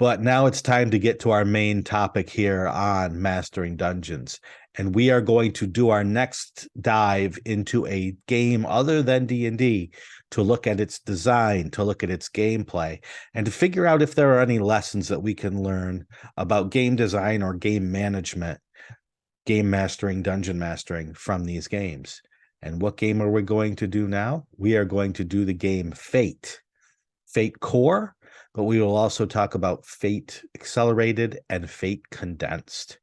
But now it's time to get to our main topic here on Mastering Dungeons. And we are going to do our next dive into a game other than D&D to look at its design, to look at its gameplay, and to figure out if there are any lessons that we can learn about game design or game management, game mastering, dungeon mastering from these games. And what game are we going to do now? We are going to do the game Fate Core, but we will also talk about Fate Accelerated and Fate Condensed.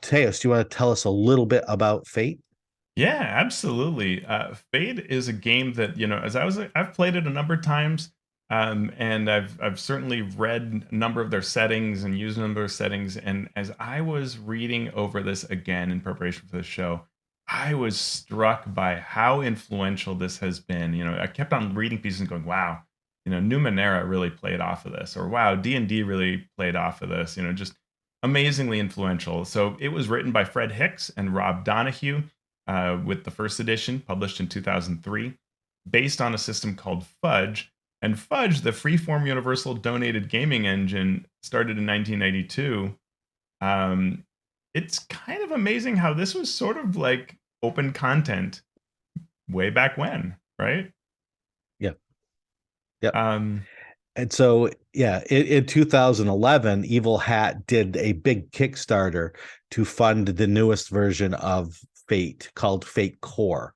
Teos, do you want to tell us a little bit about Fate? Yeah, absolutely. Fade is a game that I've played it a number of times, and I've certainly read a number of their settings and used a number of settings. And as I was reading over this again in preparation for the show, I was struck by how influential this has been. I kept on reading pieces and going, "Wow, Numenera really played off of this," or "Wow, D&D really played off of this." Just amazingly influential. So it was written by Fred Hicks and Rob Donahue with the first edition published in 2003, based on a system called Fudge. And Fudge, the freeform universal donated gaming engine, started in 1992. It's kind of amazing how this was sort of like open content way back when, right? Yeah. Yep. Um, And so, yeah, in 2011, Evil Hat did a big Kickstarter to fund the newest version of Fate called Fate Core.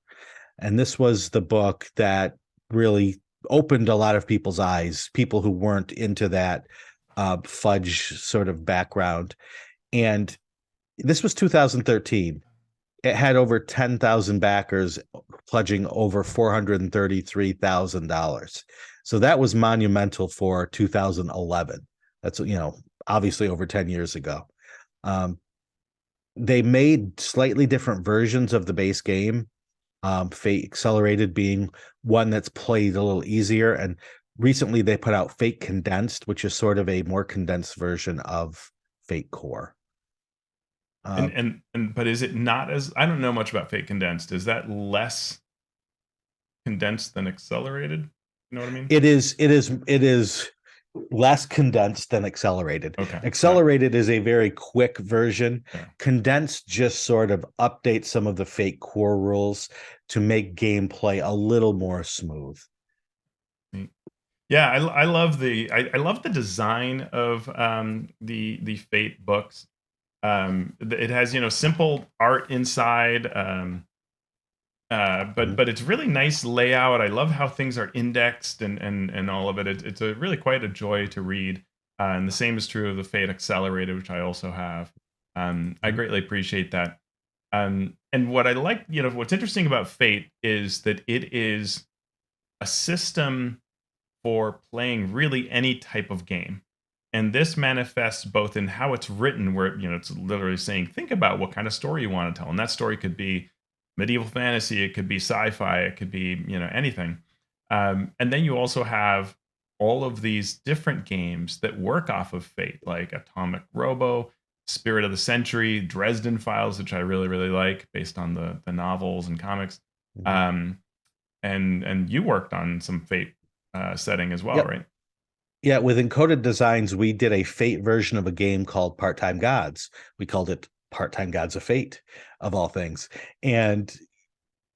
And this was the book that really opened a lot of people's eyes, people who weren't into that fudge sort of background. And this was 2013. It had over 10,000 backers pledging over $433,000. So that was monumental for 2011. That's, obviously over 10 years ago. They made slightly different versions of the base game. Fate Accelerated being one that's played a little easier. And recently they put out Fate Condensed, which is sort of a more condensed version of Fate Core. but is it not as, I don't know much about Fate Condensed. Is that less condensed than Accelerated? You know what I mean? It is less condensed than Accelerated. Okay. Yeah. Accelerated is a very quick version. Yeah. Condensed just sort of updates some of the Fate Core rules to make gameplay a little more smooth. Yeah, I love I love the design of the Fate books. It has simple art inside, but it's really nice layout. I love how things are indexed and all of it. It's a really quite a joy to read. And the same is true of the Fate Accelerated, which I also have. I greatly appreciate that. And what I like, what's interesting about Fate is that it is a system for playing really any type of game. And this manifests both in how it's written, where it's literally saying, think about what kind of story you want to tell. And that story could be medieval fantasy, it could be sci-fi, it could be, anything. And then you also have all of these different games that work off of Fate, like Atomic Robo, Spirit of the Century, Dresden Files, which I really, really like, based on the novels and comics. Mm-hmm. And you worked on some Fate setting as well, Yep. right? Yeah, with Encoded Designs, we did a Fate version of a game called Part-Time Gods. We called it Part-Time Gods of Fate, of all things. And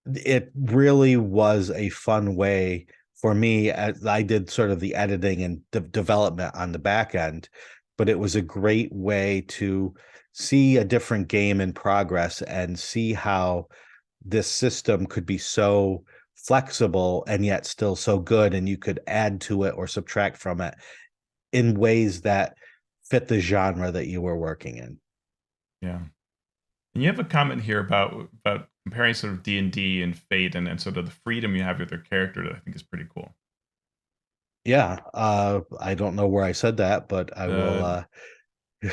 it really was a fun way for me, as I did sort of the editing and development on the back end, but it was a great way to see a different game in progress and see how this system could be so flexible and yet still so good, and you could add to it or subtract from it in ways that fit the genre that you were working in. Yeah. And you have a comment here about comparing sort of D&D and Fate and sort of the freedom you have with your character that I think is pretty cool. Yeah, I don't know where I said that, but I will Uh, oh,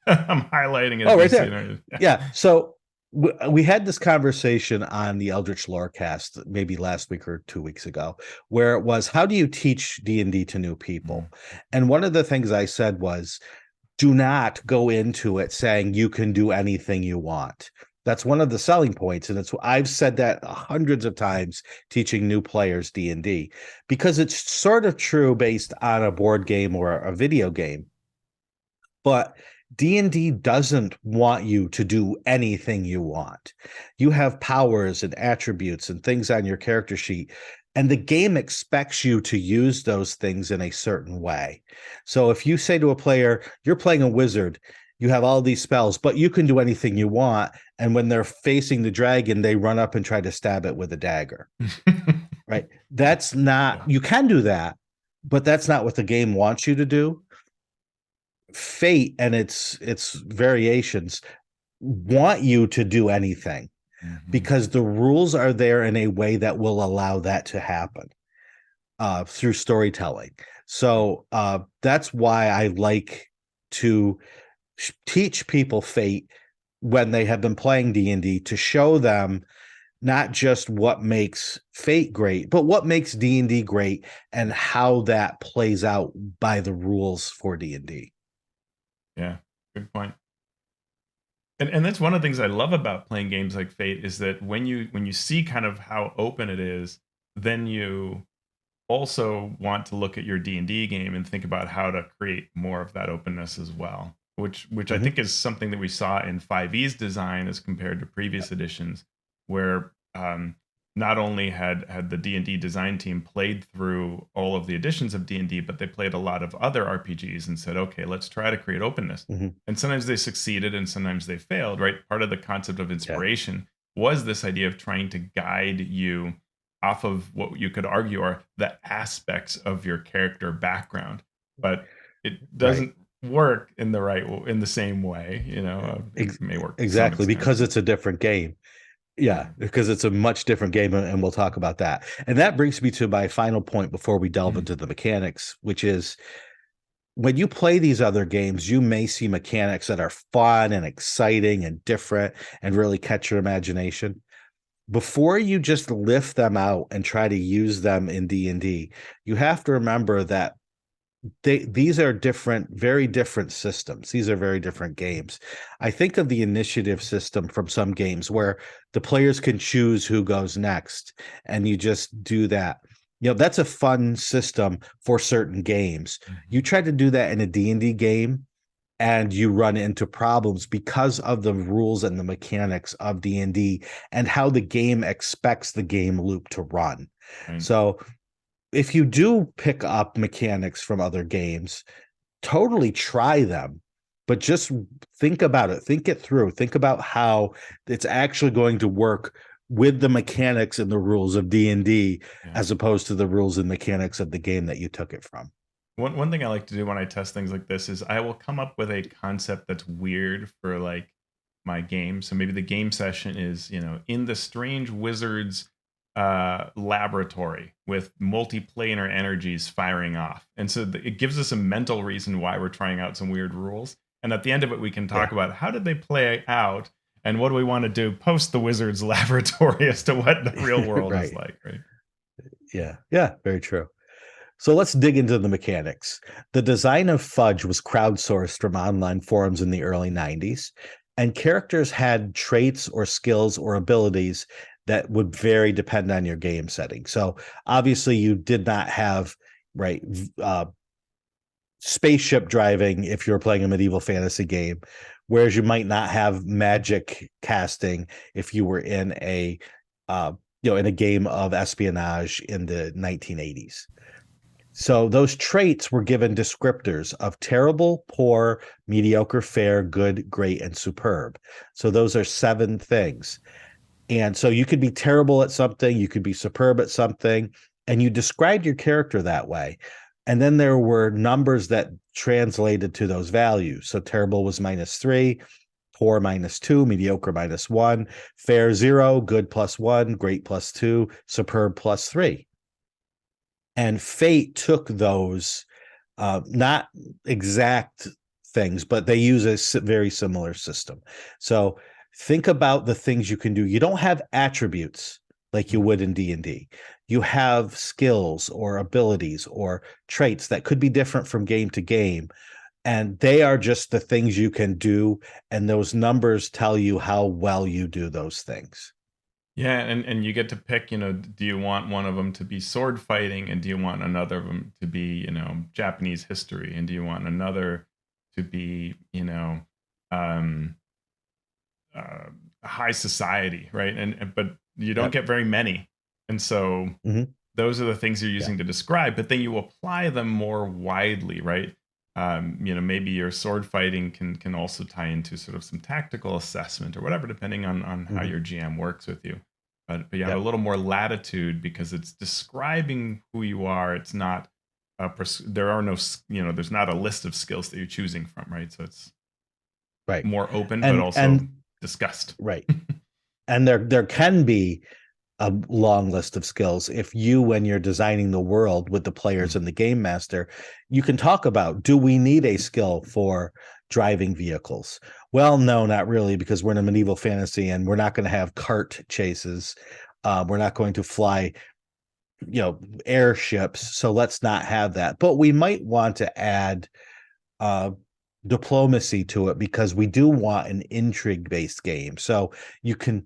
I'm highlighting as we right see there. it. Yeah, so we had this conversation on the Eldritch Lorecast maybe last week or 2 weeks ago, where it was, how do you teach D&D to new people? Mhm. And one of the things I said was, do not go into it saying you can do anything you want. That's one of the selling points, and I've said that hundreds of times teaching new players D&D, because it's sort of true based on a board game or a video game. But D&D doesn't want you to do anything you want. You have powers and attributes and things on your character sheet, and the game expects you to use those things in a certain way. So if you say to a player, you're playing a wizard, you have all these spells, but you can do anything you want. And when they're facing the dragon, they run up and try to stab it with a dagger. Right? That's not, Yeah. you can do that, but that's not what the game wants you to do. Fate and its variations want you to do anything, Mhm. because the rules are there in a way that will allow that to happen through storytelling. So that's why I like to teach people Fate when they have been playing D&D, to show them not just what makes Fate great, but what makes D&D great and how that plays out by the rules for D&D. Yeah, good point. And that's one of the things I love about playing games like Fate is that when you see kind of how open it is, then you also want to look at your D&D game and think about how to create more of that openness as well, which I Mhm. think is something that we saw in 5e's design as compared to previous editions, where not only had the D&D design team played through all of the editions of D&D, but they played a lot of other RPGs and said, okay, let's try to create openness. Mhm. And sometimes they succeeded and sometimes they failed, right? Part of the concept of Yeah. inspiration was this idea of trying to guide you off of what you could argue are the aspects of your character background, but it Right. doesn't work in the same way. It Ex- may work to some exactly, extent, because but it's a different game. yeah. Yeah, because it's a much different game, and we'll talk about that. And that brings me to my final point before we delve Mhm. into the mechanics, which is, when you play these other games, you may see mechanics that are fun and exciting and different and really catch your imagination. Before you just lift them out and try to use them in D&D, you have to remember that these are different, very different systems. These are very different games. I think of the initiative system from some games where the players can choose who goes next, and you just do that. That's a fun system for certain games. You Mhm. try to do that in a D&D game, and you run into problems because of the rules and the mechanics of D&D and how the game expects the game loop to run. Right. So if you do pick up mechanics from other games, totally try them, but just think about it, think it through, think about how it's actually going to work with the mechanics and the rules of D&D, Yeah. as opposed to the rules and mechanics of the game that you took it from. One thing I like to do when I test things like this is I will come up with a concept that's weird for like my game. So maybe the game session is, in the strange wizard's laboratory with multiplanar energies firing off. And so it gives us a mental reason why we're trying out some weird rules. And at the end of it, we can talk Yeah. about how did they play out and what do we want to do post the wizard's laboratory as to what the real world is Right. like, right? Yeah. Yeah. Very true. So let's dig into the mechanics. The design of Fudge was crowdsourced from online forums in the early 90s, and characters had traits or skills or abilities that would vary depend on your game setting. So obviously, you did not have, right, spaceship driving if you're playing a medieval fantasy game, whereas you might not have magic casting if you were in a uh, in a game of espionage in the 1980s. So those traits were given descriptors of terrible, poor, mediocre, fair, good, great, and superb. So those are 7 things. And so you could be terrible at something, you could be superb at something, and you described your character that way. And then there were numbers that translated to those values. So terrible was -3, poor -2, mediocre -1, fair 0, good +1, great +2, superb +3. And Fate took those, not exact things, but they use a very similar system. So think about the things you can do. You don't have attributes like you would in D&D. You have skills or abilities or traits that could be different from game to game, And they are just the things you can do. And those numbers tell you how well you do those things. Yeah, and you get to pick, do you want one of them to be sword fighting, and do you want another of them to be, Japanese history, and do you want another to be, um, uh, high society, right? But you don't Yep. get very many, and so Mm-hmm. those are the things you're Yeah. using to describe. But then you apply them more widely, right? Maybe your sword fighting can also tie into sort of some tactical assessment or whatever, depending on how Mm-hmm. your GM works with you. But you have a Yep. little more latitude because it's describing who you are. It's not there are no there's not a list of skills that you're choosing from, right? So it's Right. more open, but And also discussed. right. And there can be a long list of skills. If you, when you're designing the world with the players and the game master, you can talk about, do we need a skill for driving vehicles? Well, no, not really, because we're in a medieval fantasy and we're not going to have cart chases. We're not going to fly, airships. So let's not have that. But we might want to add uh, diplomacy to it because we do want an intrigue based game. So you can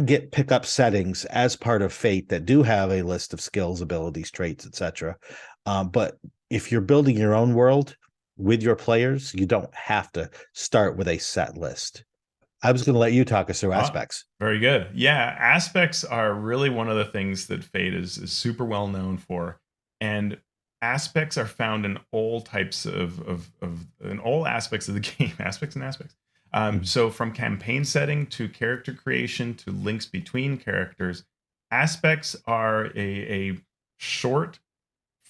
get pickup settings as part of Fate that do have a list of skills, abilities, traits, etc. But if you're building your own world with your players, you don't have to start with a set list. I was going to let you talk us through Oh, aspects. very good. Yeah, aspects are really one of the things that Fate is super well known for, and aspects are found in all types of in all aspects of the game. Aspects and aspects. Mhm. So from campaign setting to character creation to links between characters, aspects are a short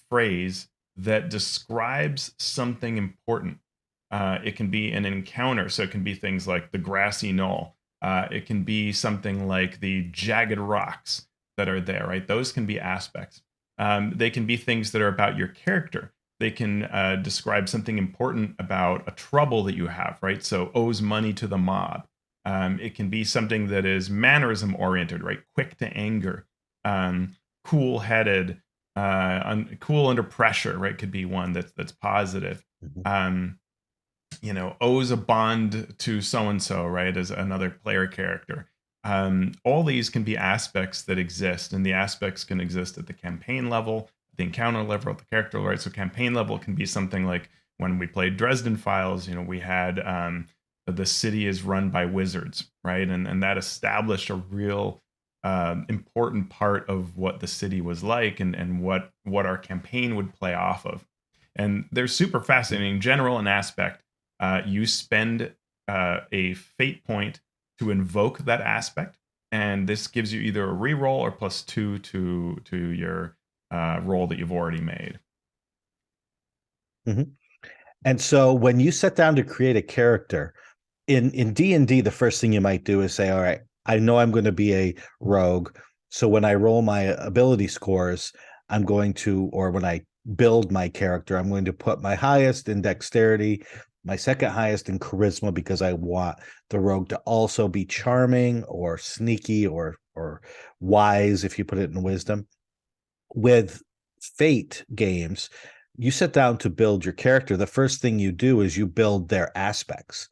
phrase that describes something important. It can be an encounter, so it can be things like the grassy knoll. It can be something like the jagged rocks that are there, right? Those can be aspects. They can be things that are about your character. They can describe something important about a trouble that you have, right? So owes money to the mob. It can be something that is mannerism oriented, right? Quick to anger, cool headed, cool under pressure, right? Could be one that's positive. Mhm. Um, owes a bond to so and so, right? As another player character. All these can be aspects that exist, and the aspects can exist at the campaign level, the encounter level, at the character level, right? So campaign level can be something like when we played Dresden Files. We had the city is run by wizards, right? And that established a real important part of what the city was like, and what our campaign would play off of. And they're super fascinating. General and aspect, you spend a fate point to invoke that aspect, and this gives you either a reroll or +2 to your roll that you've already made. Mhm. And so when you sit down to create a character in D&D, the first thing you might do is say, all right, I know I'm going to be a rogue. So when I roll my ability scores, I'm going to, or when I build my character, I'm going to put my highest in dexterity, my second highest in charisma, because I want the rogue to also be charming or sneaky or wise if you put it in wisdom. With Fate games, you sit down to build your character. The first thing you do is you build their aspects.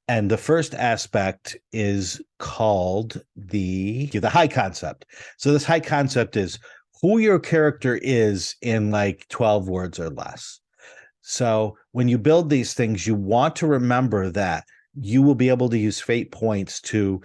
And the first aspect is called the high concept. So this high concept is who your character is in like 12 words or less. So when you build these things, you want to remember that you will be able to use fate points to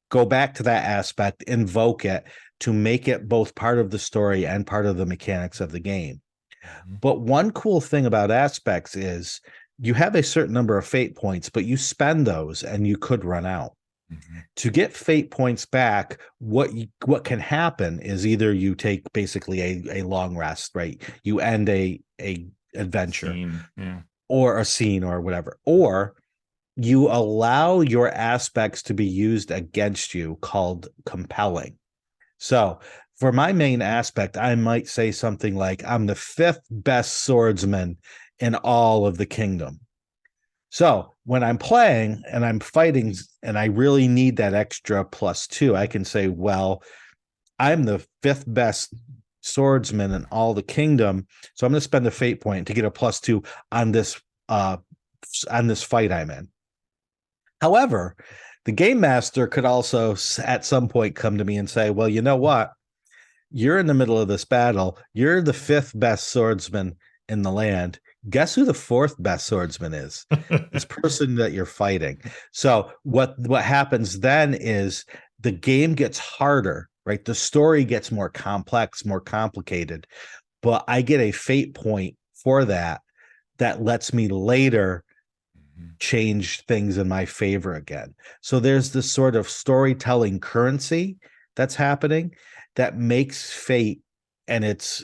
go back to that aspect, invoke it to make it both part of the story and part of the mechanics of the game. Mhm, But one cool thing about aspects is you have a certain number of fate points, but you spend those and you could run out. mhm. To get fate points back, what can happen is either you take basically a long rest, right? You end a adventure Scene, yeah. or a scene or whatever, or you allow your aspects to be used against you called compelling. So for my main aspect, I might say something like, I'm the fifth best swordsman in all of the kingdom. So when I'm playing and I'm fighting and I really need that extra +2, I can say, well, I'm the fifth best swordsman in all the kingdom. So I'm going to spend a fate point to get a +2 on this uh, on this fight I'm in. However, the game master could also at some point come to me and say, well, you know what? You're in the middle of this battle. You're the fifth best swordsman in the land. Guess who the fourth best swordsman is? This person that you're fighting. So what happens then is the game gets harder, right? The story gets more complex, more complicated, but I get a fate point for that that lets me later Mhm. change things in my favor again. So there's this sort of storytelling currency that's happening that makes Fate and its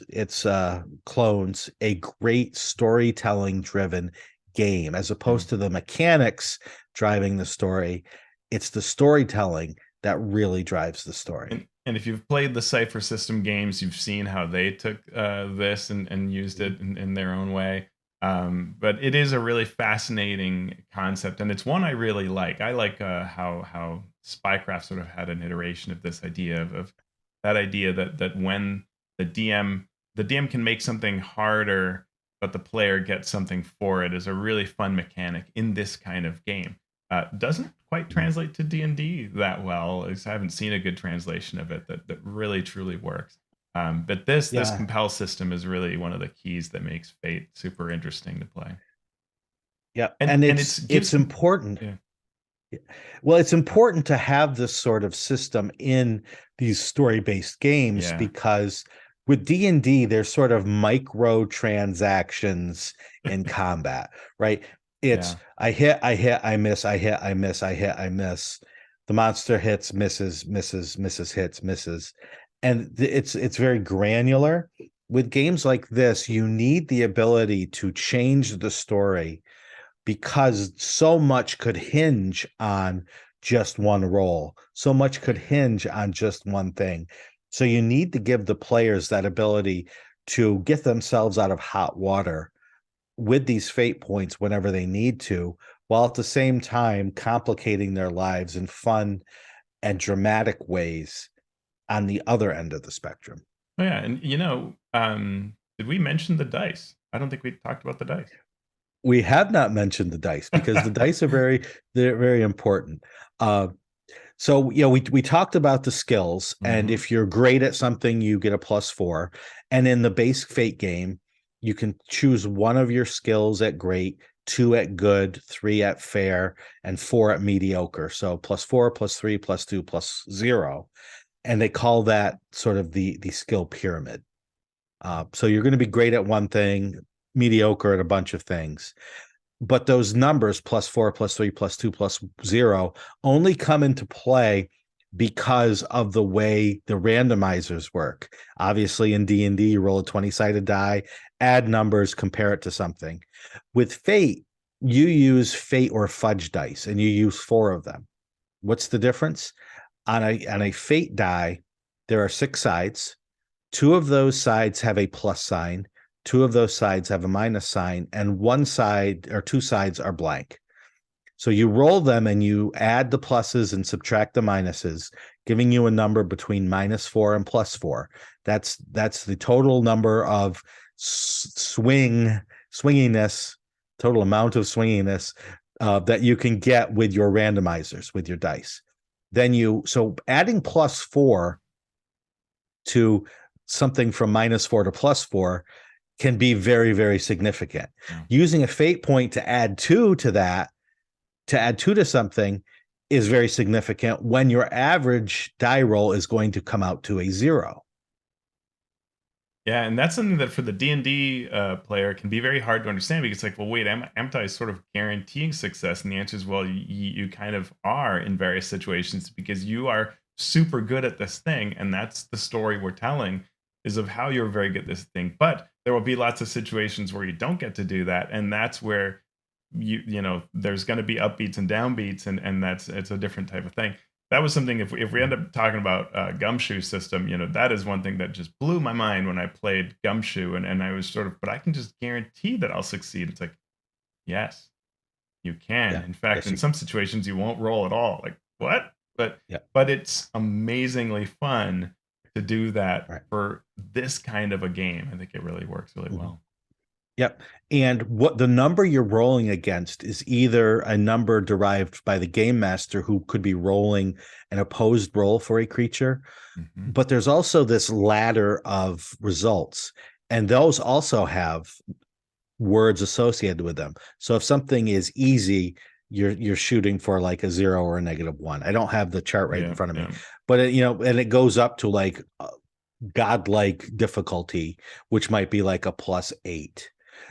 clones a great storytelling driven game as Yeah. opposed to the mechanics driving the story. It's the storytelling that really drives the story. And if you've played the Cypher System games, you've seen how they took this and used it in their own way. But it is a really fascinating concept, and it's one I really like. I like how Spycraft sort of had an iteration of this idea of that idea that when the DM the DM can make something harder, but the player gets something for it is a really fun mechanic in this kind of game. Doesn't quite Mhm. translate to D&D that well. At least I haven't seen a good translation of it that really truly works. But this Yeah. compel system is really one of the keys that makes Fate super interesting to play. Yeah. And And it's it's gives it's important. yeah, Well, it's important to have this sort of system in these story-based games yeah, because with D&D, there's sort of micro transactions in combat, right? It's yeah, I hit, I miss, I hit, I miss, I hit, I miss. The monster hits, misses, misses, misses, hits, misses. And it's very granular. With games like this, you need the ability to change the story because so much could hinge on just one role. So much could hinge on just one thing. So you need to give the players that ability to get themselves out of hot water with these fate points whenever they need to, while at the same time complicating their lives in fun and dramatic ways on the other end of the spectrum. oh yeah. And did we mention the dice? I don't think we talked about the dice. We have not mentioned the dice because the dice are they're very important. Uh, So, we talked about the skills, and Hmm. if you're great at something, you get a +4. And in the base Fate game, you can choose one of your skills at great, two at good, three at fair, and four at mediocre. So +4, +3, +2, +0, and they call that sort of the skill pyramid. So you're going to be great at one thing, mediocre at a bunch of things, but those numbers +4, +3, +2, +0 only come into play because of the way the randomizers work. Obviously, in D&D, you roll a 20-sided die, add numbers, compare it to something. With Fate, you use Fate or Fudge dice, and you use four of them. What's the difference? On a Fate die, there are six sides. Two of those sides have a plus sign, two of those sides have a minus sign, and one side or two sides are blank. So you roll them and you add the pluses and subtract the minuses, giving you a number between -4 and +4. That's the total number of swinginess, total amount of swinginess that you can get with your randomizers, with your dice. So adding +4 to something from -4 to +4 can be very, very significant. Yeah. Using a fate point to add two to that, to add two to something, is very significant when your average die roll is going to come out to a 0. Yeah, and that's something that for the D&D player can be very hard to understand because it's like, well, wait, am I sort of guaranteeing success? And the answer is, well, you kind of are in various situations because you are super good at this thing, and that's the story we're telling is of how you're very good at this thing. But there will be lots of situations where you don't get to do that, and that's where there's going to be upbeats and downbeats, and that's it's a different type of thing. That was something if we end up talking about gumshoe system, that is one thing that just blew my mind when I played gumshoe, and I was sort of, but I can just guarantee that I'll succeed. It's like, yes, you can. Yeah. In fact, Yes, in you. some situations you won't roll at all. Like, what? but Yeah. but it's amazingly fun to do that Right. for this kind of a game. I think it really works really Mhm. well. Yep. And what the number you're rolling against is either a number derived by the game master who could be rolling an opposed roll for a creature, Hmm. but there's also this ladder of results, and those also have words associated with them. So if something is easy, you're shooting for like a 0 or a -1. I don't have the chart right in Yeah, front of me, yeah, but and it goes up to like godlike difficulty, which might be like a +8.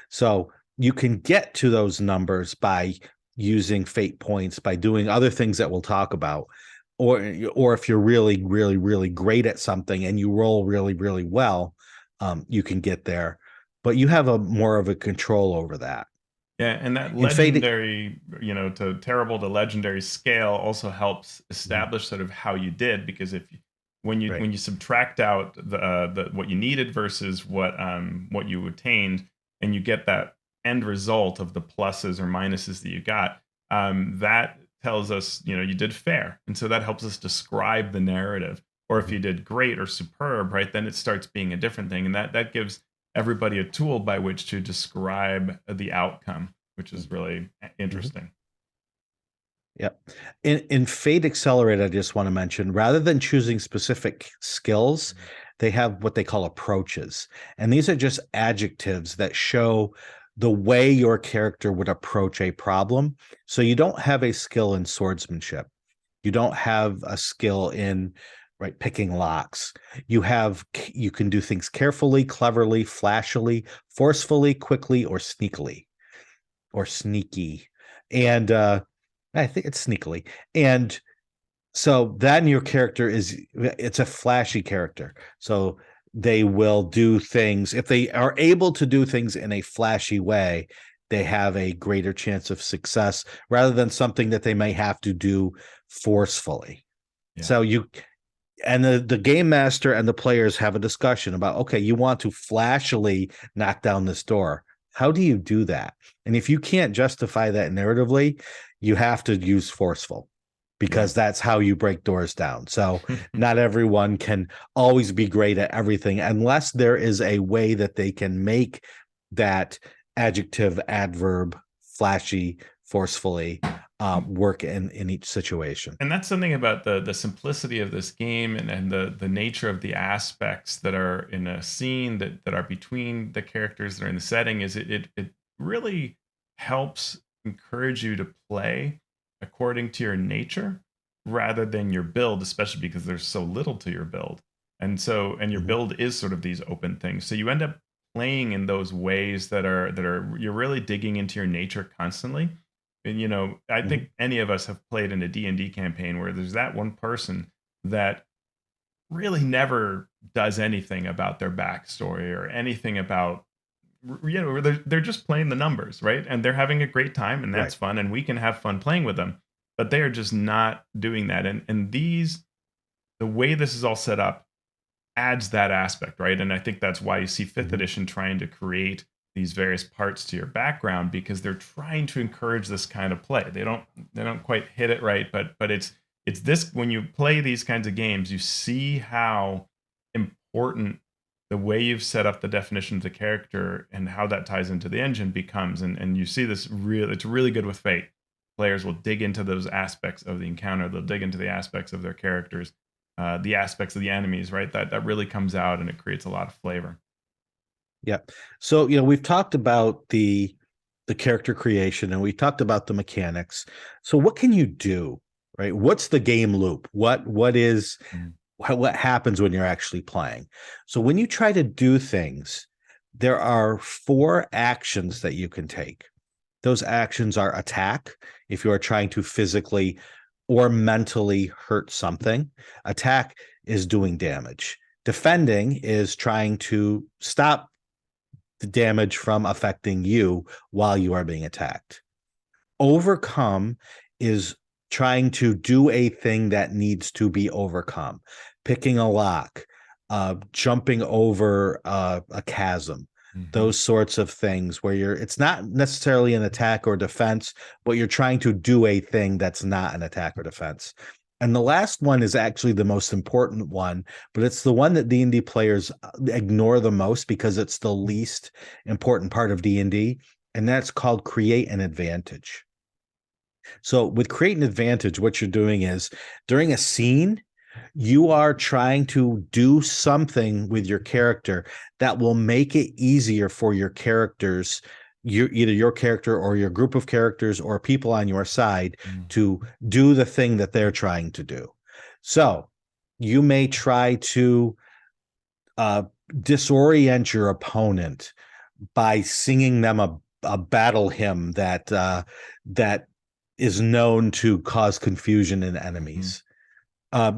So you can get to those numbers by using fate points, by doing other things that we'll talk about. Or if you're really, really, really great at something and you roll really, really well, you can get there. But you have a more of a control over that. yeah. And that In Fate, legendary, to terrible to legendary scale also helps establish sort of how you did, because if you, right. when you subtract out the what you needed versus what you attained, and you get that end result of the pluses or minuses that you got, that tells us you did fair, and so that helps us describe the narrative. Or if Mhm. you did great or superb, right, then it starts being a different thing, and that gives everybody a tool by which to describe the outcome, which is really Mhm. interesting. Yep. In Fate Accelerate, I just want to mention, rather than choosing specific skills, Mhm. they have what they call approaches. And these are just adjectives that show the way your character would approach a problem. So you don't have a skill in swordsmanship. You don't have a skill in right picking locks. You can do things carefully, cleverly, flashily, forcefully, quickly, or sneakily or sneaky. And I think it's sneakily. And so then your character it's a flashy character. So they will do things if they are able to do things in a flashy way, they have a greater chance of success rather than something that they may have to do forcefully. Yeah. So you and the game master and the players have a discussion about, okay, you want to flashily knock down this door. How do you do that? And if you can't justify that narratively, you have to use forceful Yeah. because that's how you break doors down. So not everyone can always be great at everything unless there is a way that they can make that adjective, adverb, flashy, forcefully work in each situation. And that's something about the simplicity of this game, and the nature of the aspects that are in a scene, that are between the characters that are in the setting, is it really helps encourage you to play according to your nature rather than your build, especially because there's so little to your build. And your Mhm, build is sort of these open things. So you end up playing in those ways that are you're really digging into your nature constantly. And I mhm. think any of us have played in a D&D campaign where there's that one person that really never does anything about their backstory or anything about, where they're just playing the numbers, right? And they're having a great time, and Right. that's fun, and we can have fun playing with them. But they are just not doing that. And the way this is all set up adds that aspect, right? And I think that's why you see fifth Mhm, edition trying to create these various parts to your background, because they're trying to encourage this kind of play. They don't quite hit it right, but it's this, when you play these kinds of games, you see how important the way you've set up the definition of the character and how that ties into the engine becomes. And you see this real it's really good with Fate. Players will dig into those aspects of the encounter, they'll dig into the aspects of their characters, the aspects of the enemies, right? That really comes out, and it creates a lot of flavor. yeah. So, we've talked about the character creation and we talked about the mechanics. So what can you do, right? What's the game loop? Mhm. What happens when you're actually playing? So when you try to do things, there are four actions that you can take. Those actions are attack, if you are trying to physically or mentally hurt something. Attack is doing damage. Defending is trying to stop the damage from affecting you while you are being attacked. Overcome is trying to do a thing that needs to be overcome, picking a lock, jumping over a chasm, Mhm. those sorts of things where it's not necessarily an attack or defense, but you're trying to do a thing that's not an attack or defense. And the last one is actually the most important one, but it's the one that D&D players ignore the most because it's the least important part of D&D, and that's called create an advantage. So with create an advantage, what you're doing is during a scene, you are trying to do something with your character that will make it easier for your characters, either your character or your group of characters or people on your side to do the thing that they're trying to do. So you may try to disorient your opponent by singing them a battle hymn that is known to cause confusion in enemies.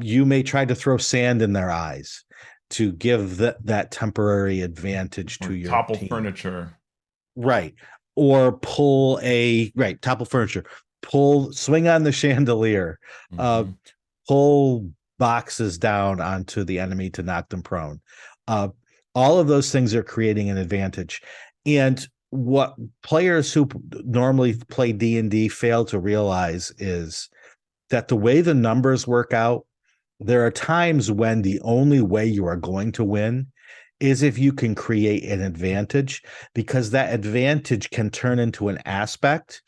You may try to throw sand in their eyes to give that temporary advantage Or to your topple team. furniture. Right. Or topple furniture, swing on the chandelier, uh, Hmm. pull boxes down onto the enemy to knock them prone. Uh, all of those things are creating an advantage. And what players who normally play D&D fail to realize is that the way the numbers work out, there are times when the only way you are going to win is if you can create an advantage, because that advantage can turn into an aspect.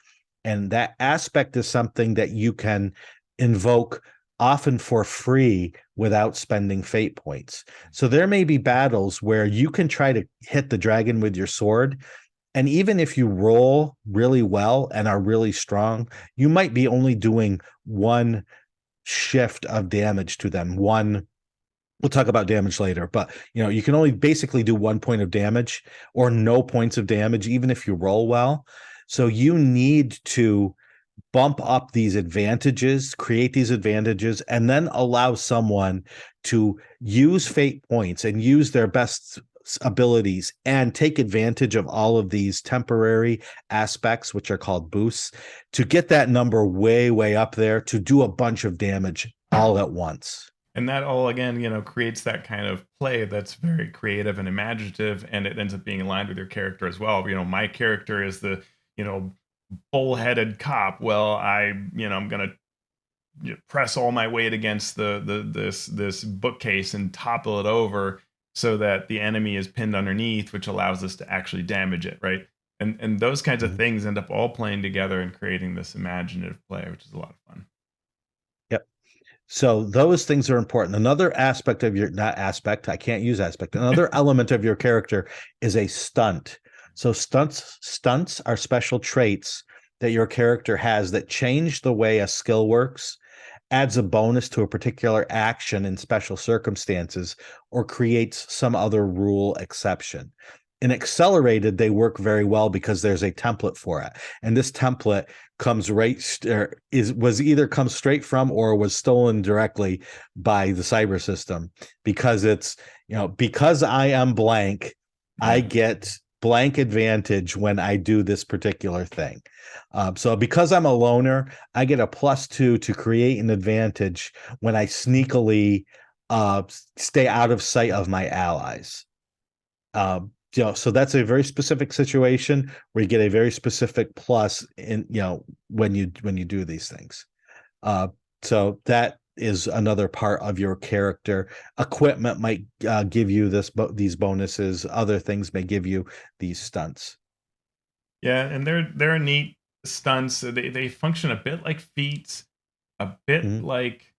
And that aspect is something that you can invoke often for free without spending fate points. So there may be battles where you can try to hit the dragon with your sword. And even if you roll really well and are really strong, you might be only doing one shift of damage to them. We'll talk about damage later, but you can only basically do 1 point of damage or no points of damage, even if you roll well. So you need to bump up these advantages, create these advantages, and then allow someone to use fate points and use their best abilities and take advantage of all of these temporary aspects, which are called boosts, to get that number way, way up there to do a bunch of damage all at once. And that all again, creates that kind of play that's very creative and imaginative, and it ends up being aligned with your character as well. My character is the, you know, bullheaded cop. Well, I'm gonna press all my weight against this bookcase and topple it over so that the enemy is pinned underneath, which allows us to actually damage it, right? And those kinds of Mhm. things end up all playing together and creating this imaginative play, which is a lot of fun. Yep. So those things are important. Another aspect of your, not aspect, I can't use aspect. Another element of your character is a stunt. So stunts are special traits that your character has that change the way a skill works, adds a bonus to a particular action in special circumstances, or creates some other rule exception. In accelerated, they work very well because there's a template for it. And this template comes was either comes straight from or was stolen directly by the cyber system, because because I am blank, I Yeah. get blank advantage when I do this particular thing. So because I'm a loner, I get a +2 to create an advantage when I sneakily stay out of sight of my allies. So that's a very specific situation where you get a very specific plus in when you do these things. Uh, so that is another part of your character. Equipment might give you these bonuses. Other things may give you these stunts. Yeah, and they're neat stunts. They function a bit like feats, a bit Mhm, like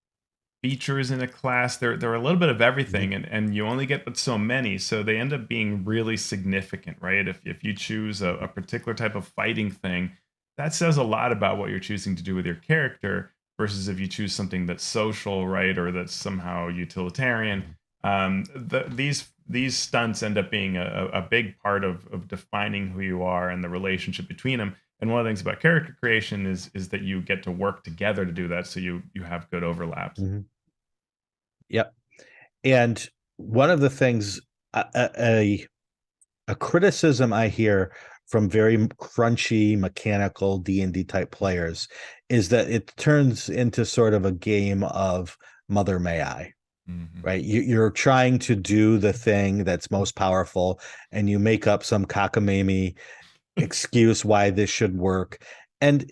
features in a class. They're a little bit of mhm, everything, and you only get but so many, so they end up being really significant, right? If you choose a particular type of fighting thing, that says a lot about what you're choosing to do with your character versus if you choose something that's social, right, or that's somehow utilitarian. These stunts end up being a big part of defining who you are and the relationship between them. And one of the things about character creation is that you get to work together to do that, so you have good overlaps. mhm. Yep. And one of the things, a criticism I hear from very crunchy mechanical D&D type players is that it turns into sort of a game of Mother May I, Mhm. right? You're trying to do the thing that's most powerful, and you make up some cockamamie excuse why this should work. And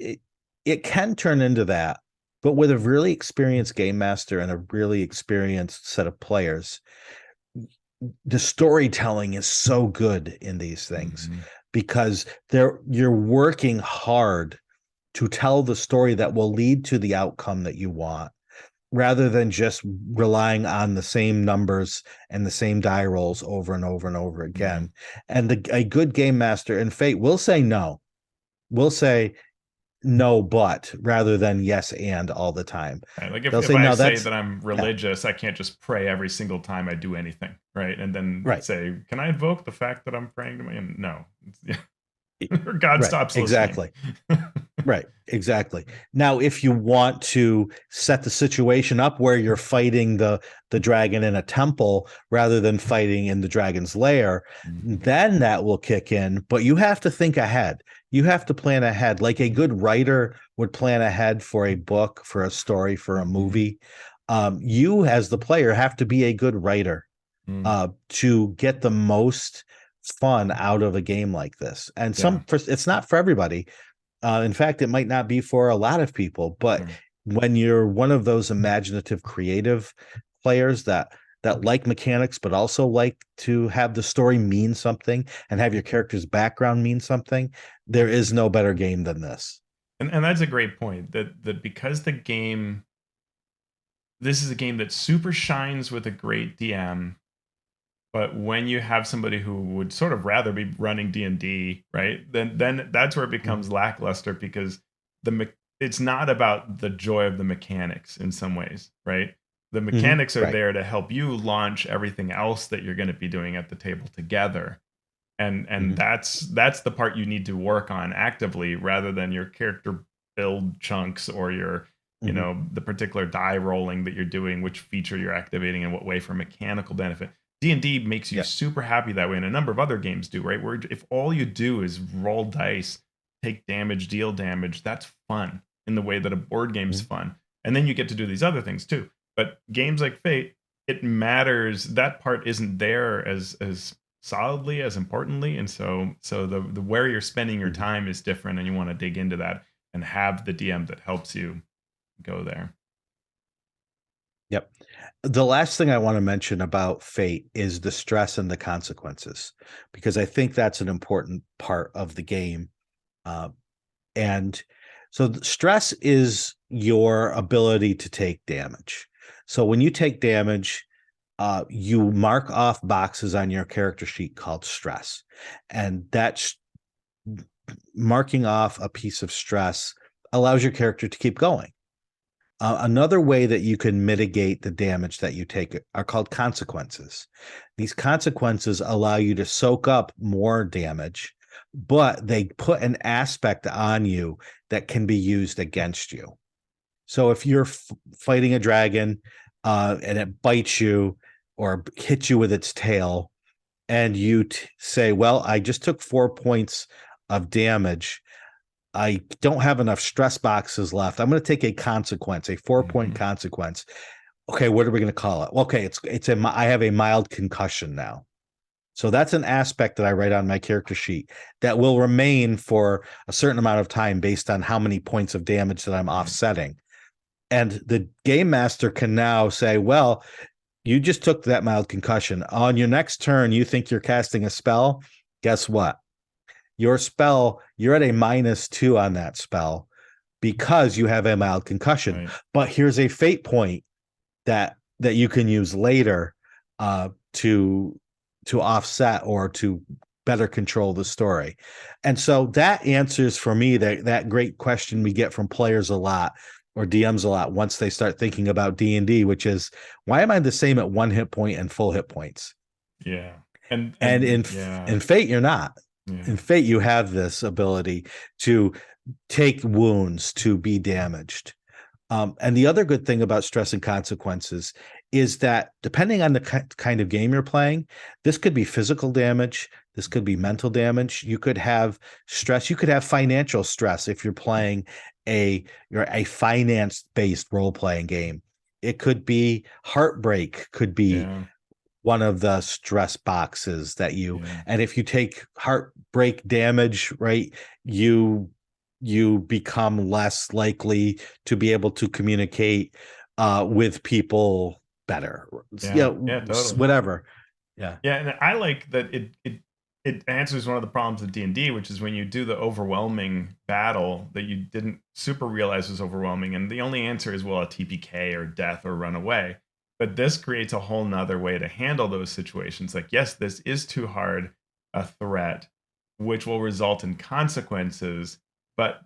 it can turn into that. But with a really experienced game master and a really experienced set of players, the storytelling is so good in these things Mm-hmm. because you're working hard to tell the story that will lead to the outcome that you want, rather than just relying on the same numbers and the same die rolls over and over and over Yeah. again. And a good game master in Fate will say no. Will say no, but rather than yes and all the time. Right. Like They'll if say I no, say that's that I'm yeah, religious, I can't just pray every single time I do anything, right? And then right. say, "Can I invoke the fact that I'm praying to my?" And no, or God Right, stops listening. exactly. Right, exactly. Now, if you want to set the situation up where you're fighting the dragon in a temple rather than fighting in the dragon's lair, Mhm. then that will kick in. But you have to think ahead. You have to plan ahead, like a good writer would plan ahead for a book, for a story, for a Mhm. movie. You, as the player, have to be a good writer Mm. to get the most fun out of a game like this. And Yeah. it's not for everybody. In fact, it might not be for a lot of people, but Right. when you're one of those imaginative, creative players that like mechanics, but also like to have the story mean something and have your character's background mean something, there is no better game than this. And that's a great point. That because this is a game that super shines with a great DM. But when you have somebody who would sort of rather be running D&D, right? Then that's where it Mhm. becomes lackluster because it's not about the joy of the mechanics in some ways, right? The Mhm. mechanics are Right. there to help you launch everything else that you're going to be doing at the table together. And Mhm. that's the part you need to work on actively rather than your character build chunks or your Mhm. the particular die rolling that you're doing, which feature you're activating in what way for mechanical benefit. D&D makes you Yeah. super happy that way, and a number of other games do, right? Where if all you do is roll dice, take damage, deal damage, that's fun in the way that a board game's Mhm. fun. And then you get to do these other things too. But games like Fate, it matters. That part isn't there as solidly as importantly, and so the where you're spending your Mhm. time is different, and you want to dig into that and have the DM that helps you go there. Yep. The last thing I want to mention about fate is the stress and the consequences, because I think that's an important part of the game. Uh, and so stress is your ability to take damage. So when you take damage, you mark off boxes on your character sheet called stress. And that's marking off a piece of stress allows your character to keep going. Another way that you can mitigate the damage that you take are called consequences. These consequences allow you to soak up more damage, but they put an aspect on you that can be used against you. So if you're fighting a dragon and it bites you or hits you with its tail, and you say, "Well, I just took 4 points of damage. I don't have enough stress boxes left. I'm going to take a consequence, a 4 point Mhm. consequence." Okay, what are we going to call it? Well, okay, I have a mild concussion now. So that's an aspect that I write on my character sheet that will remain for a certain amount of time based on how many points of damage that I'm Right. offsetting. And the game master can now say, "Well, you just took that mild concussion. On your next turn, you think you're casting a spell. Guess what? Your spell, you're at a -2 on that spell because you have a mild concussion. Right. But here's a fate point that you can use later to offset or to better control the story." And so that answers for me that great question we get from players a lot, or DMs a lot, once they start thinking about D&D, which is, why am I the same at 1 hit point and full hit points? Yeah. And And yeah. in Fate, you're not. In Yeah. Fate, you have this ability to take wounds, to be damaged. And the other good thing about stress and consequences is that depending on the kind of game you're playing, this could be physical damage, this could be mental damage. You could have stress. You could have financial stress if you're a finance based role playing game. It could be heartbreak. Could be Yeah. one of the stress boxes that you. Yeah. And if you take heartbreak damage, right, you you become less likely to be able to communicate with people better. Yeah, Yeah, yeah, totally. whatever. Yeah. Yeah, and I like that it answers one of the problems of D&D, which is when you do the overwhelming battle that you didn't super realize was overwhelming, and the only answer is, well, a TPK or death or run away. But this creates a whole nother way to handle those situations. Like, yes, this is too hard a threat, which will result in consequences, but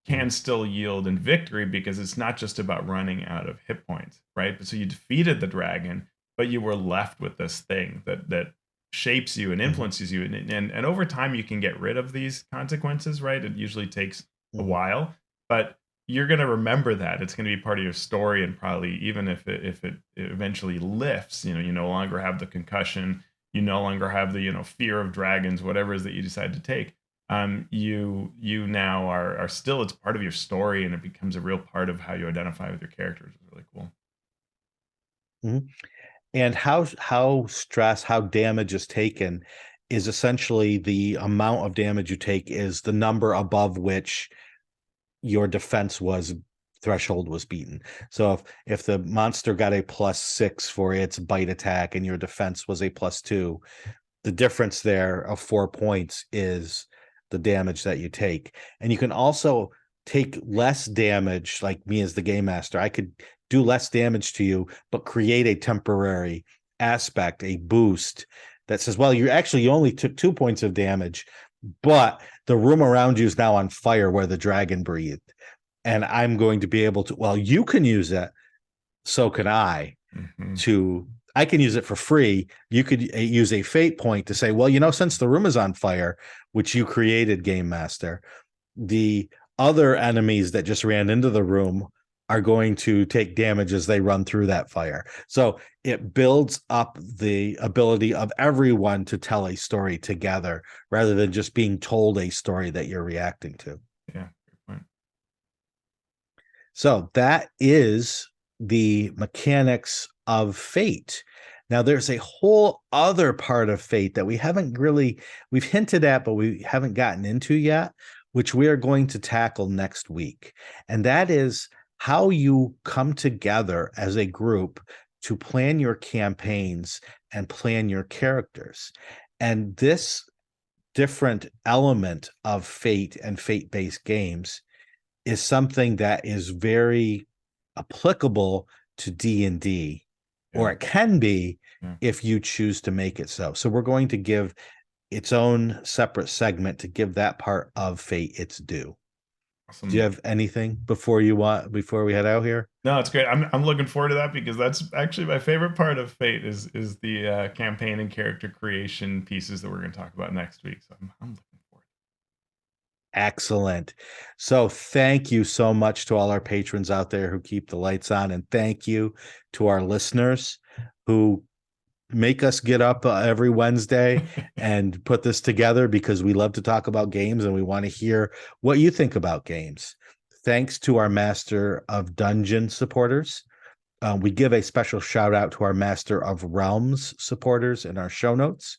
can still yield in victory because it's not just about running out of hit points, right? But so you defeated the dragon, but you were left with this thing that shapes you and Mhm. influences you, and over time you can get rid of these consequences, right? It usually takes a Mhm. while, but you're going to remember that. It's going to be part of your story, and probably even if it eventually lifts, you no longer have the concussion, you no longer have the fear of dragons, whatever it is that you decide to take. You now are still, it's part of your story, and it becomes a real part of how you identify with your characters. It's really cool. Mhm. And how damage is taken is essentially the amount of damage you take is the number above which your defense was threshold was beaten. So if the monster got a +6 for its bite attack and your defense was a +2, the difference there of 4 points is the damage that you take. And you can also take less damage, like me as the game master. I could do less damage to you, but create a temporary aspect, a boost that says, well, you only took 2 points of damage, but the room around you is now on fire where the dragon breathed. And I'm going to be able to, well, you can use it, so can I Hmm. to I can use it for free. You could use a fate point to say, well, since the room is on fire, which you created, Game Master, the other enemies that just ran into the room are going to take damage as they run through that fire. So it builds up the ability of everyone to tell a story together rather than just being told a story that you're reacting to. Yeah, great point. So that is the mechanics of fate. Now there's a whole other part of fate that we've hinted at, but we haven't gotten into yet, which we are going to tackle next week. And that is how you come together as a group to plan your campaigns and plan your characters. And this different element of fate and fate-based games is something that is very applicable to D&D, or Yeah, it can be yeah. if you choose to make it so. So we're going to give its own separate segment to give that part of Fate its due. Do you Awesome. have anything before we head out here? No, it's great. I'm looking forward to that because that's actually my favorite part of Fate is the campaign and character creation pieces that we're going to talk about next week. So I'm looking forward. Excellent. So thank you so much to all our patrons out there who keep the lights on, and thank you to our listeners who make us get up every Wednesday and put this together because we love to talk about games and we want to hear what you think about games. Thanks to our Master of Dungeon supporters. We give a special shout out to our Master of Realms supporters in our show notes.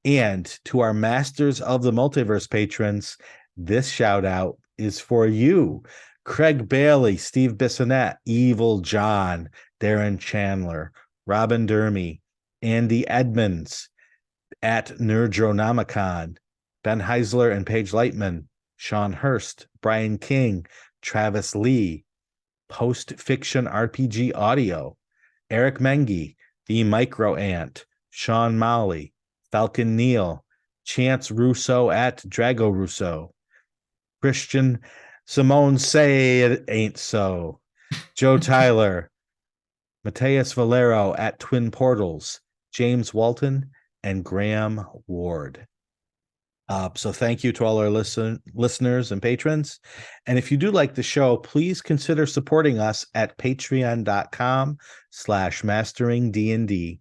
And to our Masters of the Multiverse patrons, this shout out is for you. Craig Bailey, Steve Bissonette, Evil John, Darren Chandler, Robin Dermy, Andy Edmonds at Nerdronomicon, Ben Heisler and Paige Lightman, Sean Hurst, Brian King, Travis Lee, Post Fiction RPG Audio, Eric Mengi, The Micro Ant, Sean Molly, Falcon Neal, Chance Russo at Drago Russo, Christian Simone Say It Ain't So, Joe Tyler, Mateus Valero at Twin Portals, James Walton, and Graham Ward. So thank you to all our listeners and patrons. And if you do like the show, please consider supporting us at patreon.com/mastering D&D.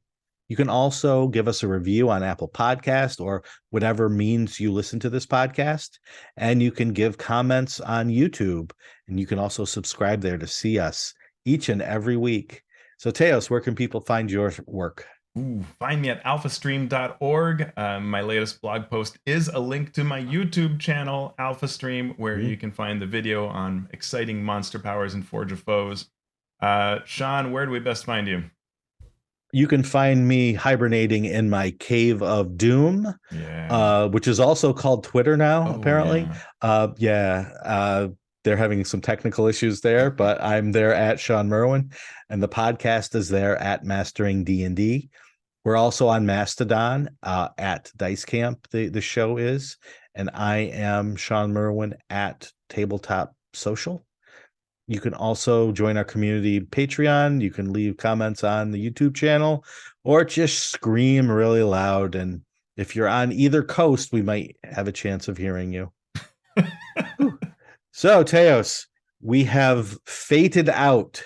You can also give us a review on Apple Podcast or whatever means you listen to this podcast. And you can give comments on YouTube. And you can also subscribe there to see us each and every week. So Teos, where can people find your work? Ooh, find me at alphastream.org. My latest blog post is a link to my YouTube channel, AlphaStream, where Mhm. you can find the video on exciting monster powers and Forge of Foes. Shawn, where do we best find you? You can find me hibernating in my cave of doom, Yeah. which is also called Twitter now, Oh, apparently. yeah. Yeah, they're having some technical issues there, but I'm there at Shawn Merwin, and the podcast is there at Mastering D&D. We're also on Mastodon at Dice Camp, the show is, and I am Shawn Merwin at Tabletop Social. You can also join our community Patreon. You can leave comments on the YouTube channel or just scream really loud. And if you're on either coast, we might have a chance of hearing you. Whew. So, Teos, we have fated out.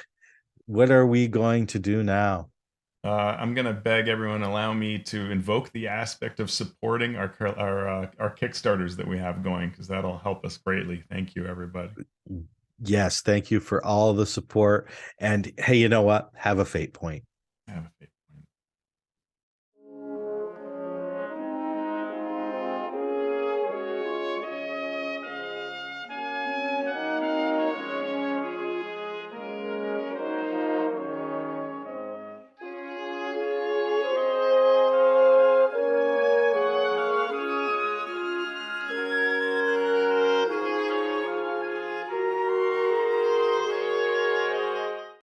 What are we going to do now? I'm gonna beg everyone allow me to invoke the aspect of supporting our Kickstarters that we have going, because that'll help us greatly. Thank you, everybody. Yes, thank you for all the support. And hey, you know what? Have a fate point. Have a